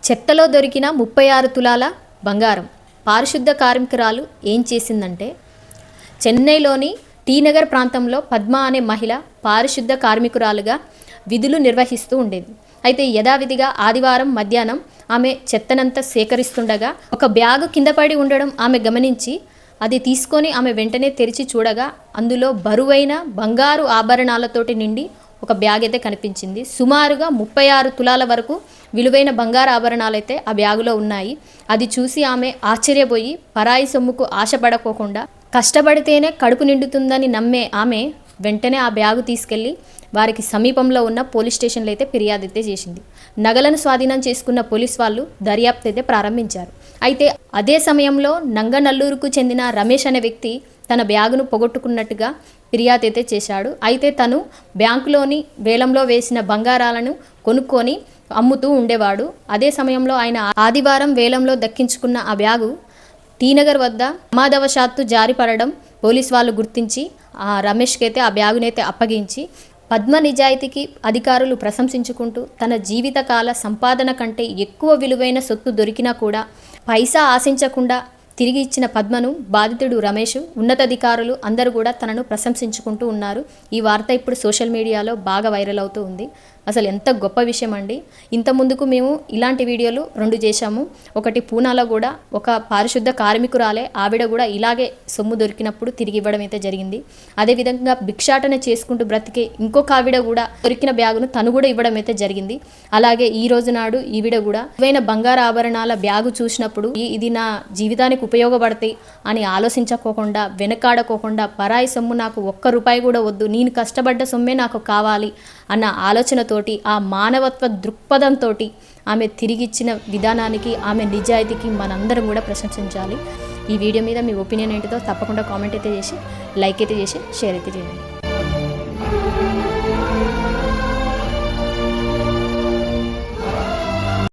చెత్తలో దొరికిన 36 తులాల బంగారం. పారిశుద్ధ కార్మికురాలు ఏం చేసిందంటే, చెన్నైలోని టీనగర్ ప్రాంతంలో పద్మ అనే మహిళ పారిశుద్ధ కార్మికురాలుగా విధులు నిర్వహిస్తూ ఉండేది. అయితే యథావిధిగా ఆదివారం మధ్యాహ్నం ఆమె చెత్తనంతా సేకరిస్తుండగా ఒక బ్యాగు కింద పడి ఉండడం ఆమె గమనించి అది తీసుకొని ఆమె వెంటనే తెరిచి చూడగా అందులో బరువైన బంగారు ఆభరణాలతోటి నిండి ఒక బ్యాగ్ అయితే కనిపించింది. సుమారుగా 36 తులాల వరకు విలువైన బంగారు ఆభరణాలు అయితే ఆ బ్యాగులో ఉన్నాయి. అది చూసి ఆమె ఆశ్చర్యపోయి పరాయి సొమ్ముకు ఆశపడకోకుండా కష్టపడితేనే కడుపు నిండుతుందని నమ్మే ఆమె వెంటనే ఆ బ్యాగు తీసుకెళ్లి వారికి సమీపంలో ఉన్న పోలీస్ స్టేషన్లో అయితే ఫిర్యాదు అయితే చేసింది. నగలను స్వాధీనం చేసుకున్న పోలీస్ వాళ్ళు దర్యాప్తు అయితే ప్రారంభించారు. అయితే అదే సమయంలో నంగనల్లూరుకు చెందిన రమేష్ అనే వ్యక్తి తన బ్యాగును పోగొట్టుకున్నట్టుగా ఫిర్యాదు అయితే చేశాడు. అయితే తను బ్యాంకులోని వేలంలో వేసిన బంగారాలను కొనుక్కొని అమ్ముతూ ఉండేవాడు. అదే సమయంలో ఆయన ఆదివారం వేలంలో దక్కించుకున్న ఆ బ్యాగు టీనగర్ వద్ద ప్రమాదవశాత్తు జారిపడడం పోలీస్ వాళ్ళు గుర్తించి ఆ రమేష్కి అయితే ఆ బ్యాగునైతే అప్పగించి పద్మ నిజాయితీకి అధికారులు ప్రశంసించుకుంటూ తన జీవితకాల సంపాదన కంటే ఎక్కువ విలువైన సొత్తు దొరికినా కూడా పైసా ఆశించకుండా తిరిగి ఇచ్చిన పద్మను బాధితుడు రమేష్, ఉన్నతాధికారులు అందరూ కూడా తనను ప్రశంసించుకుంటూ ఉన్నారు. ఈ వార్త ఇప్పుడు సోషల్ మీడియాలో బాగా వైరల్ అవుతూ ఉంది. అసలు ఎంత గొప్ప విషయం అండి. ఇంత ముందుకు మేము ఇలాంటి వీడియోలు 2 చేశాము. ఒకటి పూనాలో కూడా ఒక పారిశుద్ధ కార్మికురాలే ఆవిడ కూడా ఇలాగే సొమ్ము దొరికినప్పుడు తిరిగి ఇవ్వడం అయితే జరిగింది. అదేవిధంగా భిక్షాటన చేసుకుంటూ బ్రతికే ఇంకొక ఆవిడ కూడా దొరికిన బ్యాగును తను కూడా ఇవ్వడం అయితే జరిగింది. అలాగే ఈ రోజు నాడు ఈవిడ కూడా ఏవైనా బంగారు ఆభరణాల బ్యాగు చూసినప్పుడు ఇది నా జీవితానికి ఉపయోగపడతాయి అని ఆలోచించుకోకుండా వెనకాడకోకుండా పరాయి సొమ్ము నాకు ₹1 కూడా వద్దు, నేను కష్టపడ్డ సొమ్మే నాకు కావాలి అన్న ఆలోచనతోటి ఆ మానవత్వ దృక్పథంతో ఆమె తిరిగిచ్చిన విధానానికి ఆమె నిజాయితీకి మనందరం కూడా ప్రశంసించాలి. ఈ వీడియో మీద మీ ఒపీనియన్ ఏంటిదో తప్పకుండా కామెంట్ అయితే చేసి లైక్ అయితే చేసి షేర్ అయితే చేయండి.